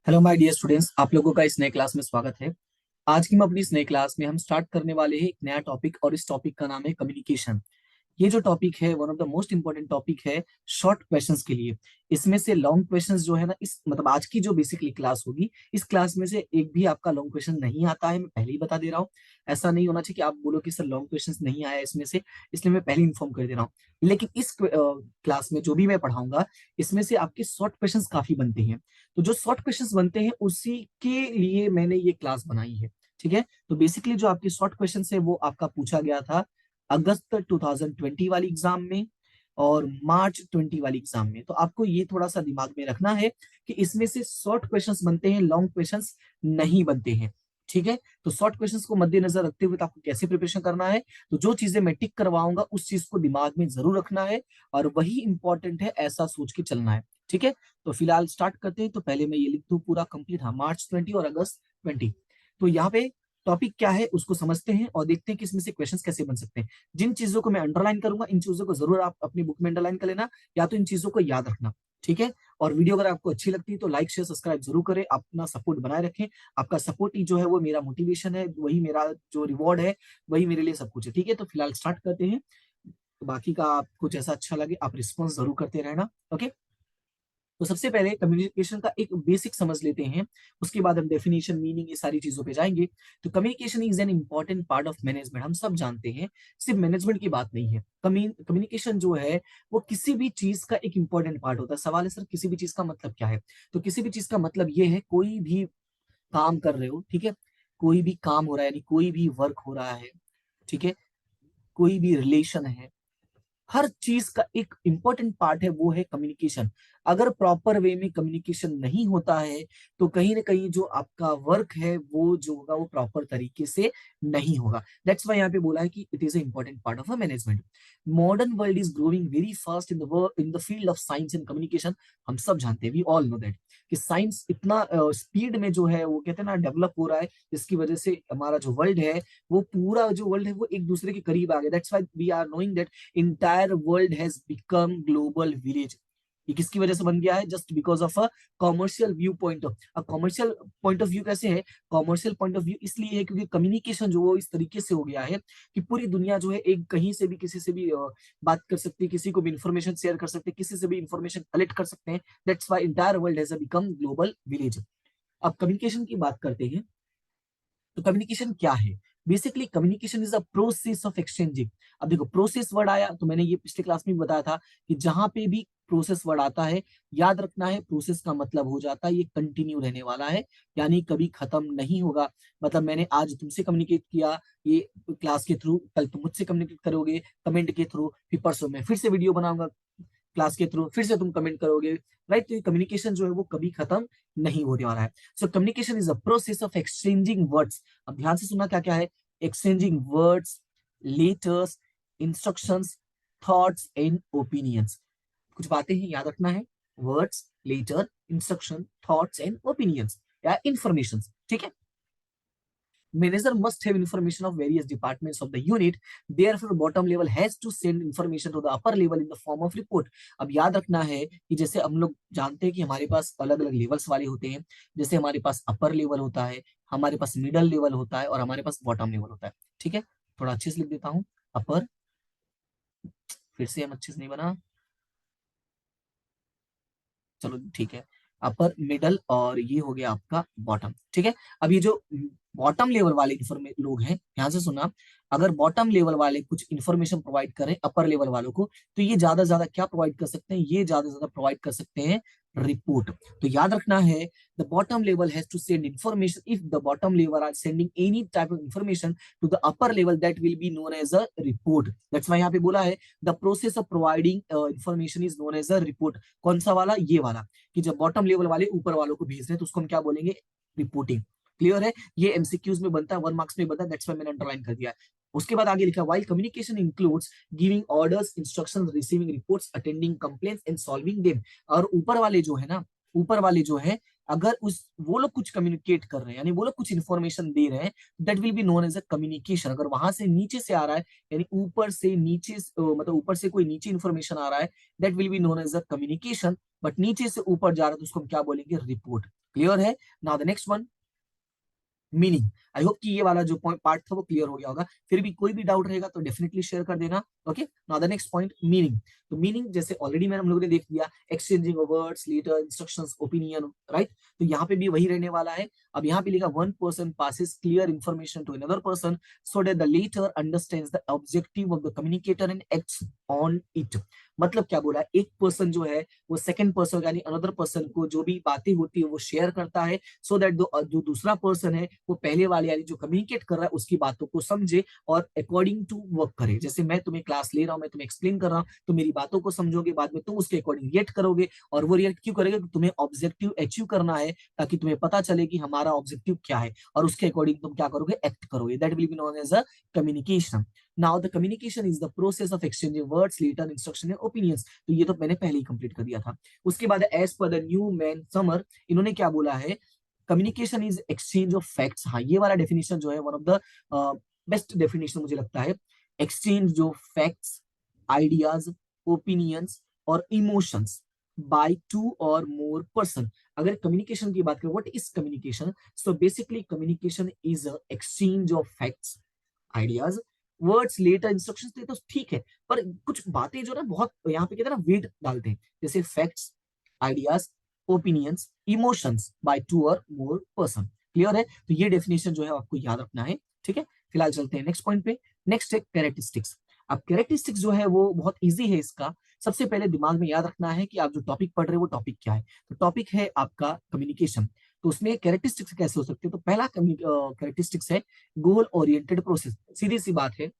Hello my dear students, आप लोगों का इस नए क्लास में स्वागत है। आज की हम अपनी इस नए क्लास में हम स्टार्ट करने वाले हैं एक नया टॉपिक, और इस टॉपिक का नाम है कम्युनिकेशन। ये जो टॉपिक है one of the most important topic है शॉर्ट क्वेश्चंस के लिए। इसमें से लॉन्ग क्वेश्चंस जो है ना, इस मतलब आज की जो बेसिकली क्लास होगी, इस क्लास में से एक भी आपका लॉन्ग क्वेश्चन नहीं आता है। मैं पहले ही बता दे रहा हूँ। ऐसा नहीं होना चाहिए कि आप बोलो कि सर लॉन्ग क्वेश्चंस नहीं आया इसमें से, इसलिए मैं पहले इन्फॉर्म कर दे रहा हूँ। लेकिन इस क्लास में जो भी मैं पढ़ाऊंगा, इसमें से आपके शॉर्ट क्वेश्चंस काफी बनते हैं। तो जो शॉर्ट क्वेश्चंस बनते हैं उसी के लिए मैंने ये क्लास बनाई है। ठीक है। तो बेसिकली जो आपके शॉर्ट क्वेश्चंस है वो आपका पूछा गया था अगस्त 2020 वाली एग्जाम में और मार्च 20 वाली एग्जाम में। तो आपको ये थोड़ा सा दिमाग में रखना है कि इसमें से शॉर्ट क्वेश्चंस बनते हैं, लॉन्ग क्वेश्चंस नहीं बनते हैं। ठीक है। तो शॉर्ट क्वेश्चंस को मद्देनजर रखते हुए तो आपको कैसे प्रिपरेशन करना है, तो जो चीजें मैं टिक करवाऊंगा उस चीज को दिमाग में जरूर रखना है, और वही इंपॉर्टेंट है, ऐसा सोच के चलना है। ठीक है। तो फिलहाल स्टार्ट करते हैं। तो पहले मैं ये लिख दूं पूरा कंप्लीट, हाँ, मार्च 20 और अगस्त 20। तो यहाँ पे टॉपिक क्या है उसको समझते हैं और देखते हैं कि इसमें से क्वेश्चंस कैसे बन सकते हैं। जिन चीजों को मैं अंडरलाइन करूंगा, इन चीजों को जरूर आप अपनी बुक में अंडरलाइन कर लेना, या तो इन चीजों को याद रखना। ठीक है। और वीडियो अगर आपको अच्छी लगती है तो लाइक शेयर सब्सक्राइब जरूर करें, अपना सपोर्ट बनाए रखें। आपका सपोर्ट ही जो है वो मेरा मोटिवेशन है, वही मेरा जो रिवॉर्ड है, वही मेरे लिए सब कुछ है। ठीक है। तो फिलहाल स्टार्ट करते हैं। तो बाकी का आपको जैसा अच्छा लगे आप रिस्पॉन्स जरूर करते रहना। ओके। तो सबसे पहले कम्युनिकेशन का एक बेसिक समझ लेते हैं, उसके बाद हम डेफिनेशन मीनिंग ये सारी चीजों पे जाएंगे। तो communication is an important part of management, हम सब जानते हैं, सिर्फ मैनेजमेंट की बात नहीं है। कम्युनिकेशन जो है वो किसी भी चीज का एक इंपॉर्टेंट पार्ट होता है। सवाल है सर किसी भी चीज का मतलब क्या है? तो किसी भी चीज का मतलब ये है, कोई भी काम कर रहे हो, ठीक है, कोई भी काम हो रहा है, यानी कोई भी वर्क हो रहा है, ठीक है, कोई भी रिलेशन है, हर चीज का एक इंपॉर्टेंट पार्ट है वो है कम्युनिकेशन। अगर प्रॉपर वे में कम्युनिकेशन नहीं होता है तो कहीं ना कहीं जो आपका वर्क है वो जो होगा वो प्रॉपर तरीके से नहीं होगा। दैट्स वाई यहाँ पे बोला है कि it is a important part of a management. Modern world is growing very fast in the field of science and communication. हम सब जानते हैं, वी ऑल नो दैट, कि साइंस इतना स्पीड में जो है वो कहते हैं ना डेवलप हो रहा है, जिसकी वजह से हमारा जो वर्ल्ड है, वो पूरा जो वर्ल्ड है वो एक दूसरे के करीब आ गया। That's why we are knowing that entire world has become global village. ये किसकी वजह से बन गया है? Just because of a commercial view point of. अब कॉमर्शियल पॉइंट ऑफ व्यू कैसे है? कॉमर्शियल पॉइंट ऑफ व्यू इसलिए है क्योंकि कम्युनिकेशन जो वो इस तरीके से हो गया है कि पूरी दुनिया जो है एक कहीं से भी किसी से भी बात कर सकती है, किसी को भी इंफॉर्मेशन शेयर कर सकते हैं, किसी से भी इंफॉर्मेशन कलेक्ट कर सकते हैं। That's why entire world has become global village. अब कम्युनिकेशन की बात करते हैं। तो कम्युनिकेशन क्या है? Basically communication is a process of exchanging. अब देखो प्रोसेस वर्ड आया तो मैंने ये पिछले क्लास में भी बताया था कि जहां पे भी प्रोसेस वर्ड आता है, याद रखना है प्रोसेस का मतलब हो जाता है ये कंटिन्यू रहने वाला है, यानी कभी खत्म नहीं होगा। मतलब मैंने आज तुमसे कम्युनिकेट किया ये क्लास के थ्रू, कल तुम मुझसे कम्युनिकेट करोगे कमेंट के थ्रू, फिर परसों मैं फिर से वीडियो बनाऊंगा क्लास के थ्रू, फिर से तुम कमेंट करोगे। राइट। तो ये कम्युनिकेशन जो है वो कभी खत्म नहीं होने वाला है। So communication is a process of exchanging words. अब ध्यान से सुनना क्या क्या है। Exchanging words, letters, instructions, thoughts and opinions. कुछ बातें हैं याद रखना है। Words, letter, instruction, thoughts and opinions या इंफॉर्मेशन। ठीक है। Manager must have information of various departments of the unit. Therefore, bottom level has to send information to the upper level in the form of report. अब याद रखना है कि जैसे हम लोग जानते हैं कि हमारे पास अलग अलग लेवल्स वाले होते हैं। जैसे हमारे पास अपर लेवल होता है, हमारे पास मिडल लेवल होता है और हमारे पास बॉटम लेवल होता है। ठीक है। थोड़ा अच्छे से लिख देता हूँ। अपर, फिर से हम अच्छे से नहीं बना, चलो ठीक है। अपर, मिडल और ये हो गया आपका बॉटम। ठीक है। अब ये जो बॉटम लेवल वाले लोग हैं, ध्यान से सुना, अगर बॉटम लेवल वाले कुछ इंफॉर्मेशन प्रोवाइड करें अपर लेवल वालों को, तो ये ज्यादा से ज्यादा क्या प्रोवाइड कर सकते हैं? ये ज्यादा से ज्यादा प्रोवाइड कर सकते हैं रिपोर्ट। तो याद रखना है, the bottom level has to send information. If the bottom level are sending any type of information to the upper level, that will be known as a report. That's why यहाँ पे बोला है the process of providing information is known as a report. कौन सा वाला? ये वाला, कि जब बॉटम लेवल वाले ऊपर वालों को भेज रहे हैं तो उसको हम क्या बोलेंगे? रिपोर्टिंग। क्लियर है? ये एमसीक्यूज में बनता है, 1 मार्क्स में बनता है, दैट्स व्हाई मैंने अंडरलाइन कर दिया है। उसके बाद आगे लिखा while communication includes giving orders, instructions, receiving reports, attending complaints and solving them. और ऊपर वाले जो है ना, ऊपर वाले जो है अगर उस वो लोग कुछ कम्युनिकेट कर रहे हैं, यानी वो लोग कुछ इन्फॉर्मेशन दे रहे हैं, that will be known as a communication. अगर वहां से नीचे से आ रहा है, यानी ऊपर से नीचे मतलब ऊपर से कोई नीचे इन्फॉर्मेशन आ रहा है, that will be known as a communication. But नीचे से ऊपर जा रहा है तो उसको हम क्या बोलेंगे, रिपोर्ट। क्लियर है? Now the next one, meaning. I hope कि ये वाला जो पॉइंट पार्ट था वो क्लियर हो गया होगा। फिर भी कोई भी डाउट रहेगा तो डेफिनेटली शेयर कर देना। Okay, now the next point, meaning. तो मीनिंग जैसे ऑलरेडी मैंने हम लोगों ने देख लिया, exchanging words, letter, instructions, opinion, right. तो यहाँ पे भी वही रहने वाला है। अब यहाँ पे लिखा, one person passes clear information to another person so that the letter understands the objective of the communicator and acts on it. मतलब क्या बोला, एक पर्सन जो है वो सेकंड पर्सन यानी अनदर पर्सन को जो भी बातें होती है वो शेयर करता है, सो दैट जो दूसरा पर्सन है वो पहले वाले यानी जो कम्युनिकेट कर रहा है उसकी बातों को समझे और अकॉर्डिंग टू वर्क करे। जैसे मैं तुम्हें क्लास ले रहा हूँ, मैं तुम्हें एक्सप्लेन कर रहा हूँ, तो मेरी बातों को समझोगे, बाद में तुम उसके अकॉर्डिंग रिएक्ट करोगे। और वो रिएक्ट क्यों करोगे, तुम्हें ऑब्जेक्टिव अचीव करना है, ताकि तुम्हें पता चले कि हमारा ऑब्जेक्टिव क्या है, और उसके अकॉर्डिंग तुम क्या करोगे, एक्ट करोगे। That will be known as a communication. Now the communication is the process of exchanging words, letter, instruction and opinions. तो ये तो मैंने पहले ही कंप्लीट कर दिया था। उसके बाद as per the new man summer, इन्होंने क्या बोला है, communication is exchange of facts. हाँ, ये वाला डेफिनेशन जो है one of the best definition मुझे लगता है। Exchange of facts, ideas, opinions और इमोशंस बाय टू और मोर पर्सन। अगर कम्युनिकेशन की बात करें, what is communication, so basically communication is exchange of facts, ideas, words, letter, instructions. तो ठीक है, पर कुछ बातें जो ना बहुत यहाँ पे कहते हैं ना वेट डालते हैं, जैसे facts, ideas, opinions, emotions by two और मोर पर्सन। क्लियर है? तो ये डेफिनेशन जो है आपको याद रखना है। ठीक है, फिलहाल चलते हैं नेक्स्ट पॉइंट पे। नेक्स्ट है कैरेक्टरिस्टिक्स। अब कैरेक्टरिस्टिक्स जो है वो बहुत इजी है इसका। सबसे पहले दिमाग में याद रखना है कि आप जो टॉपिक पढ़ रहे हो वो टॉपिक क्या है। तो टॉपिक है आपका कम्युनिकेशन, तो उसमें कैरेक्टरिस्टिक्स कैसे हो सकते हैं। तो पहला कैरेक्टरिस्टिक्स है गोल ओरिएंटेड प्रोसेस। सीधी सी बात है,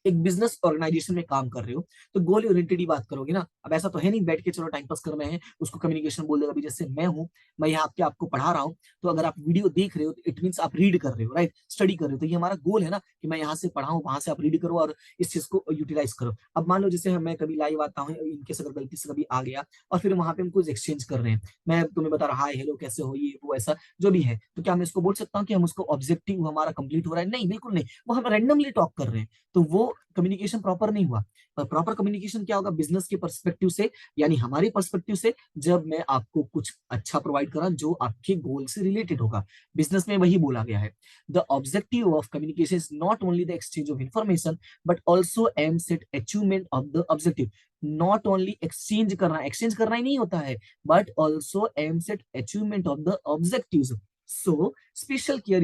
एक बिजनेस ऑर्गेनाइजेशन में काम कर रहे हो तो गोल ओरिएंटेड ही बात करोगे ना। अब ऐसा तो है नहीं बैठ के चलो टाइम पास कर रहे हैं, उसको कम्युनिकेशन बोल देगा। अभी जैसे मैं हूं, मैं यहाँ आपको पढ़ा रहा हूँ, तो अगर आप वीडियो देख रहे हो तो इट मीन्स आप रीड कर रहे हो, राइट, स्टडी कर रहे हो। तो ये हमारा गोल है ना कि मैं यहाँ से पढ़ाऊँ, वहां से आप रीड करो और इस चीज को यूटिलाइज करो। अब मान लो जैसे मैं कभी लाइव आता हूँ, इनकेस अगर गलती से कभी आ गया और फिर वहां पे हम कुछ एक्सचेंज कर रहे हैं, मैं तुम्हें बता रहा हाय हेलो कैसे हो, ये वो ऐसा जो भी है, तो क्या मैं इसको बोल सकता हूँ कि हम उसको ऑब्जेक्टिव हमारा कंप्लीट हो रहा है? नहीं, बिल्कुल नहीं। वो हम रैंडमली टॉक कर रहे हैं, तो वो कम्युनिकेशन प्रॉपर नहीं हुआ। पर प्रॉपर कम्युनिकेशन क्या होगा, बिजनेस के पर्सपेक्टिव से, यानी हमारे पर्सपेक्टिव से, जब मैं आपको कुछ अच्छा प्रोवाइड करा जो आपके गोल से रिलेटेड होगा। बिजनेस में वही बोला गया है, the objective of communication is not only the exchange of information but also aims at achievement of the objective. Not only exchange करना ही नहीं होता है, but also aims at achievement of the objective. So, special care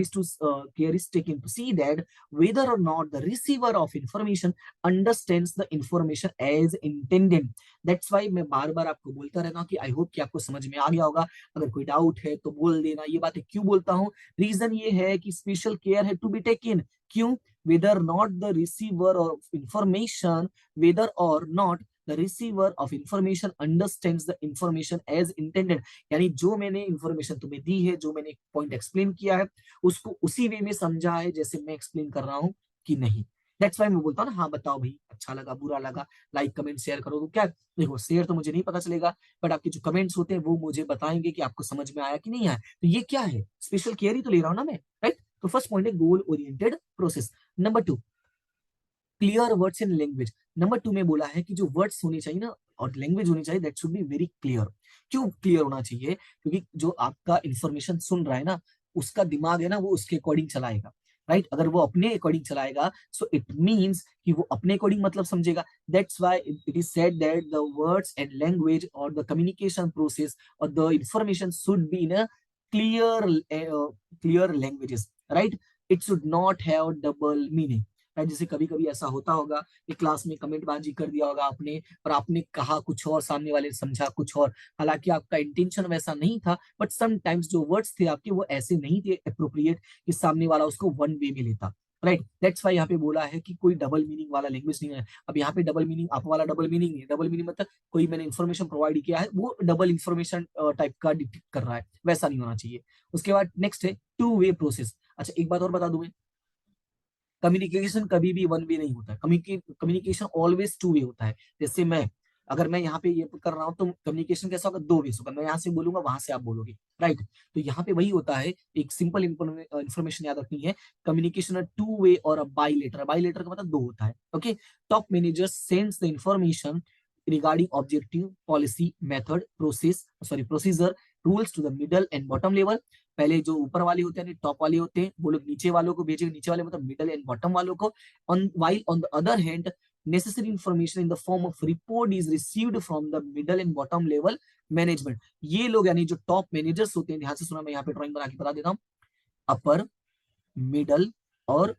is taken to see that whether or not the receiver of information understands the information as intended. That's why मैं बार बार आपको बोलता रहता हूँ कि आई होप कि आपको समझ में आ गया होगा। अगर कोई डाउट है तो बोल देना। ये बातें क्यों बोलता हूँ, रीजन ये है कि स्पेशल केयर है टू बी टेकन। क्यों? Whether not the receiver of information, whether or not the receiver of information understands the information as intended. यानी जो मैंने इंफॉर्मेशन तुम्हें दी है, जो मैंने पॉइंट एक्सप्लेन किया है, उसको उसी वे में समझा है जैसे मैं एक्सप्लेन कर रहा हूँ कि नहीं। दैट्स वाई मैं बोलता हूँ ना, हाँ बताओ भाई, अच्छा लगा, बुरा लगा, लाइक कमेंट शेयर करो। तो क्या देखो, शेयर तो मुझे नहीं पता चलेगा, बट आपके जो कमेंट्स होते हैं वो मुझे बताएंगे कि आपको समझ में आया कि नहीं आया। तो ये क्या है, स्पेशल केयर ही तो ले रहा हूँ ना मैं, राइट। तो फर्स्ट पॉइंट है goal oriented process. Number two, clear words in language. Number two में बोला है कि जो वर्ड्स होनी चाहिए ना और लैंग्वेज होनी चाहिए, that should be very clear. क्यों क्लियर होना चाहिए? क्योंकि जो आपका इंफॉर्मेशन सुन रहा है ना, उसका दिमाग है ना वो उसके अकॉर्डिंग चलाएगा, राइट। अगर वो अपने अकॉर्डिंग चलाएगा, सो इट मीन्स कि वो अपने अकॉर्डिंग मतलब समझेगा। That's why it is said that the words and language और द कम्युनिकेशन प्रोसेस और the information should be in a clear languages, right. It should not have double meaning. जैसे कभी कभी ऐसा होता होगा कि क्लास में कमेंट बाजी कर दिया होगा आपने, और आपने कहा कुछ और, सामने वाले ने समझा कुछ और। हालांकि आपका इंटेंशन वैसा नहीं था, बट समटाइम्स जो वर्ड्स थे आपके वो ऐसे नहीं थे अप्रोप्रिएट कि सामने वाला उसको वन वे में लेता, राइट। दैट्स वाई यहाँ पे बोला है कि कोई डबल मीनिंग वाला लैंग्वेज नहीं है। अब यहाँ पे डबल मीनिंग, आप वाला डबल मीनिंग नहीं है। डबल मीनिंग मतलब कोई मैंने इन्फॉर्मेशन प्रोवाइड किया है वो डबल इन्फॉर्मेशन टाइप का डिटेक्ट कर रहा है, वैसा नहीं होना चाहिए। उसके बाद नेक्स्ट है टू वे प्रोसेस। अच्छा, एक बात और बता दूं मैं, कम्युनिकेशन कभी भी वन वे नहीं होता है। कम्युनिकेशन ऑलवेज टू वे होता है। जैसे मैं अगर मैं यहाँ पे ये कर रहा हूँ तो कम्युनिकेशन कैसा होगा, दो वेज होगा, मैं यहाँ से बोलूंगा वहां से आप बोलोगे, राइट। तो यहाँ पे वही होता है, एक सिंपल इन्फॉर्मेशन याद रखनी है, कम्युनिकेशन टू वे और बाइलेटर, बाइलेटर का मतलब दो होता है, okay. Top manager sends the information regarding objective, policy, method, procedure, rules to the middle and bottom level। पहले जो ऊपर वाले होते हैं, टॉप वाले होते हैं, वो लोग नीचे वालों को भेजेंगे, नीचे वाले मतलब मिडल एंड बॉटम वालों को। on the other hand, necessary information in the form of report is received from the middle and bottom level management। ये लोग यानी जो टॉप मैनेजर्स होते हैं, ध्यान से सुना, मैं यहाँ पे ड्राइंग बना के बता देता हूँ, अपर, मिडल और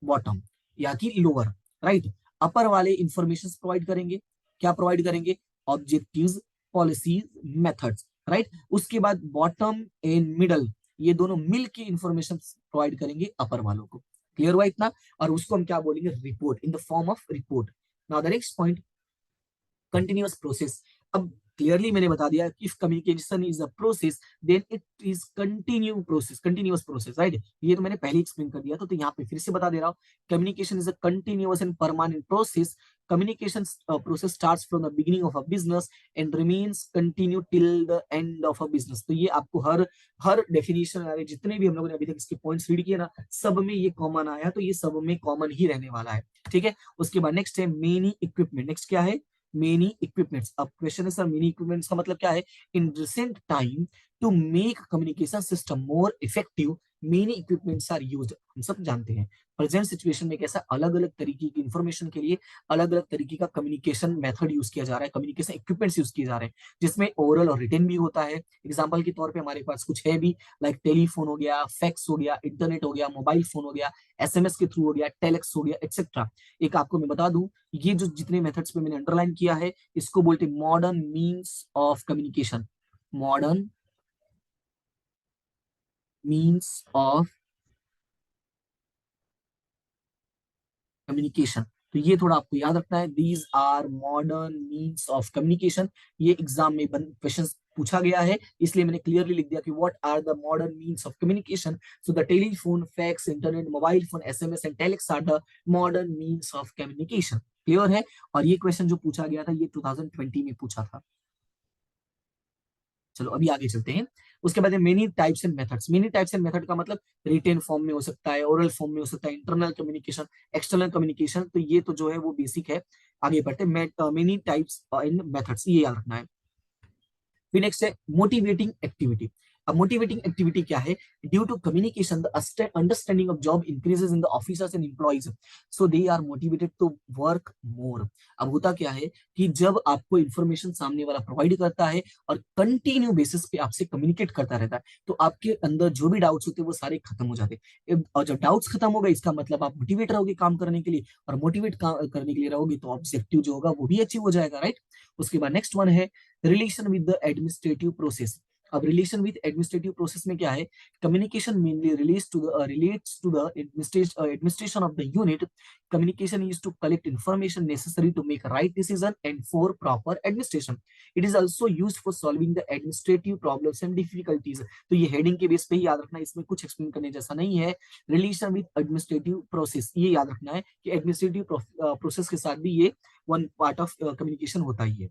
बॉटम या कि लोअर, राइट। अपर वाले इंफॉर्मेशन प्रोवाइड करेंगे, क्या प्रोवाइड करेंगे, ऑब्जेक्टिव्स, पॉलिसीज, मेथड्स, राइट। उसके बाद बॉटम एंड मिडल ये दोनों मिल के इंफॉर्मेशन प्रोवाइड करेंगे अपर वालों को। क्लियर हुआ इतना? और उसको हम क्या बोलेंगे, report, in the form of report. Now the next point, continuous process. अब क्लियरली मैंने बता दिया, if communication is a process then it is continuous process, right. ये तो मैंने पहले एक्सप्लेन कर दिया, तो यहाँ पे फिर से बता दे रहा हूँ, communication is a continuous and permanent process. Communication process starts from the beginning of a business and remains continue till the end of a business. तो ये आपको हर हर डेफिनेशन वाले जितने भी हम लोगों ने अभी तक इसके पॉइंट्स रीड किए ना, सब में ये कॉमन आया, तो ये सब में कॉमन ही रहने वाला है, ठीक है। उसके बाद नेक्स्ट है मेनी इक्विपमेंट। नेक्स्ट क्या है, मेनी इक्विपमेंट्स। अब क्वेश्चन है सर मेनी इक्विपमेंट्स का मतलब क्या है, in recent time to make communication system more effective many equipments are used. हम सब जानते हैं प्रेजेंट सिचुएशन में कैसा अलग अलग तरीके की इंफॉर्मेशन के लिए अलग अलग तरीके का कम्युनिकेशन मेथड यूज किया जा रहा है, कम्युनिकेशन इक्विपमेंट्स यूज किए जा रहे हैं, जिसमें ओरल और रिटन भी होता है। एग्जाम्पल के तौर पे हमारे पास कुछ है भी, लाइक टेलीफोन हो गया, फैक्स हो गया, इंटरनेट हो गया, मोबाइल फोन हो गया, एसएमएस के थ्रू हो गया, टेलेक्स हो गया, एक्सेट्रा। एक आपको मैं बता दूं, ये जो जितने मेथड्स पे मैंने अंडरलाइन किया है, इसको बोलते हैं modern means of communication. Modern means of communication. तो ये थोड़ा आपको याद रखना है, these are modern means of communication. ये एग्जाम में क्वेश्चन पूछा गया है, इसलिए मैंने क्लियरली लिख दिया कि what are the modern means of communication. So the telephone, fax, internet, mobile phone, SMS and telex are the modern means of communication. Clear है? और ये क्वेश्चन जो पूछा गया था, ये 2020 में पूछा था। चलो अभी आगे चलते हैं। उसके बाद many types and methods. Many types and method का मतलब रिटेन फॉर्म में हो सकता है, ओरल फॉर्म में हो सकता है, इंटरनल कम्युनिकेशन, एक्सटर्नल कम्युनिकेशन। तो ये तो जो है वो बेसिक है। आगे बढ़ते हैं, मेनी टाइप्स एंड मेथड्स, ये याद रखना है। फिर नेक्स्ट है मोटिवेटिंग एक्टिविटी। अब मोटिवेटिंग एक्टिविटी क्या है, due to communication the understanding of job increases in the officers and employees, so they are motivated to work more. अब होता क्या है कि जब आपको इंफॉर्मेशन सामने वाला प्रोवाइड करता है और कंटिन्यू बेसिस पे आपसे कम्युनिकेट करता रहता है, तो आपके अंदर जो भी डाउट्स होते हैं वो सारे खत्म हो जाते हैं। और जब डाउट्स खत्म हो गए, इसका मतलब आप मोटिवेट रहोगे काम करने के लिए, और मोटिवेट करने के लिए रहोगे तो ऑब्जेक्टिव जो होगा वो भी अचीव हो जाएगा, राइट। उसके बाद नेक्स्ट वन है relation with the administrative process. अब रिलेशन विद एडमिनिस्ट्रेटिव प्रोसेस में क्या है, communication mainly relates to the administration of the unit. Communication is to collect information necessary to make right decision and for proper administration. It is also used for solving the administrative problems and difficulties. तो ये heading के base पे ही याद रखना, इसमें कुछ explain करने जैसा नहीं है। रिलेशन विद एडमिनिस्ट्रेटिव प्रोसेस, ये याद रखना है कि एडमिनिस्ट्रेटिव प्रोसेस के साथ भी ये वन पार्ट ऑफ कम्युनिकेशन होता ही है।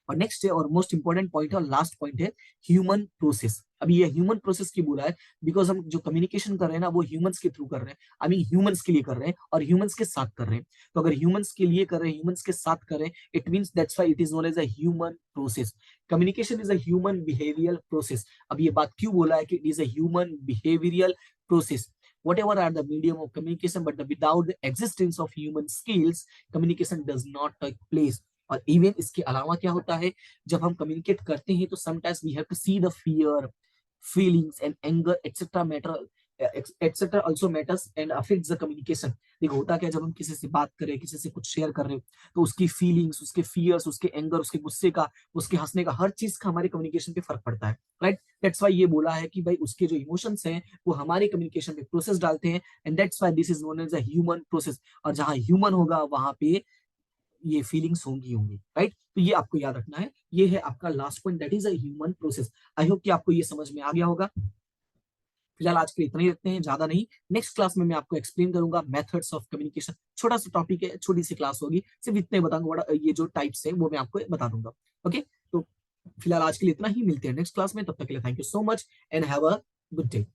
और नेक्स्ट है और मोस्ट इंपॉर्टेंट पॉइंट है और लास्ट पॉइंट है ह्यूमन प्रोसेस। अभी ये ह्यूमन प्रोसेस की बोला है बिकॉज हम जो कम्युनिकेशन कर रहे हैं ना, वो ह्यूमंस के थ्रू कर रहे हैं, आई मीन ह्यूमंस के लिए कर रहे हैं और ह्यूमंस के साथ कर रहे हैं। तो अगर ह्यूमंस के लिए कर रहे हैं, ह्यूमंस के साथ कर रहे हैं, it means that's why it is known as a human process. Communication is a human behavioural process. अब ये बात क्यों बोला है कि it is a human behavioural process, whatever are the medium of communication, but without the existence of human skills, communication does not take place। और even इसके अलावा क्या होता है, जब हम कम्युनिकेट करते हैं तो sometimes we have to see the fear, feelings and anger etcetera matter, etcetera also matters and affects the communication. देखो होता क्या है, जब हम किसी से बात करें, किसी से कुछ शेयर कर रहे हो, तो उसकी फीलिंग्स, उसके फियर्स, उसके एंगर, उसके गुस्से का, उसके हंसने का, हर चीज का हमारे कम्युनिकेशन पे फर्क पड़ता है, राइट। दैट्स वाई ये बोला है कि भाई उसके जो इमोशंस हैं वो हमारे कम्युनिकेशन पे प्रोसेस डालते हैं, and that's why this is known as a human process. और जहां ह्यूमन होगा वहां पे ये फीलिंग्स होंगी, राइट। तो ये आपको याद रखना है, ये है आपका last point, that is a human process. I hope कि आपको ये समझ में आ गया होगा। फिलहाल आज के लिए इतना ही रखते हैं, ज्यादा नहीं। नेक्स्ट क्लास में मैं आपको एक्सप्लेन करूंगा मेथड्स ऑफ कम्युनिकेशन। छोटा सा टॉपिक है, छोटी सी क्लास होगी, सिर्फ इतने बताऊंगा, बड़ा ये जो टाइप्स है वो मैं आपको बता दूंगा। ओके, तो फिलहाल आज के लिए इतना ही, मिलते हैं नेक्स्ट क्लास में, तब तक के लिए thank you so much and have a good day.